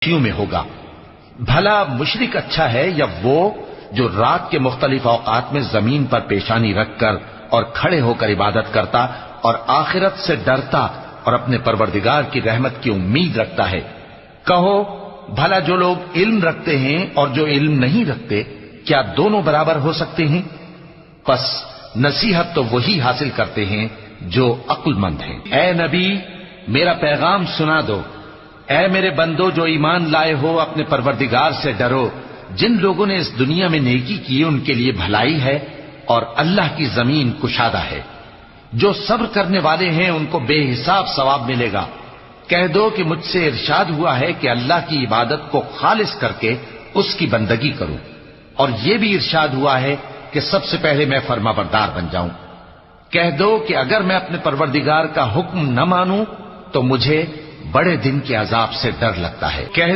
کشتیوں میں ہوگا۔ بھلا مشرک اچھا ہے یا وہ جو رات کے مختلف اوقات میں زمین پر پیشانی رکھ کر اور کھڑے ہو کر عبادت کرتا اور آخرت سے ڈرتا اور اپنے پروردگار کی رحمت کی امید رکھتا ہے۔ کہو بھلا جو لوگ علم رکھتے ہیں اور جو علم نہیں رکھتے کیا دونوں برابر ہو سکتے ہیں؟ پس نصیحت تو وہی حاصل کرتے ہیں جو عقل مند ہیں۔ اے نبی میرا پیغام سنا دو، اے میرے بندو جو ایمان لائے ہو اپنے پروردگار سے ڈرو۔ جن لوگوں نے اس دنیا میں نیکی کی ان کے لیے بھلائی ہے اور اللہ کی زمین کشادہ ہے۔ جو صبر کرنے والے ہیں ان کو بے حساب ثواب ملے گا۔ کہہ دو کہ مجھ سے ارشاد ہوا ہے کہ اللہ کی عبادت کو خالص کر کے اس کی بندگی کروں، اور یہ بھی ارشاد ہوا ہے کہ سب سے پہلے میں فرما بردار بن جاؤں۔ کہہ دو کہ اگر میں اپنے پروردگار کا حکم نہ مانوں تو مجھے بڑے دن کے عذاب سے ڈر لگتا ہے۔ کہہ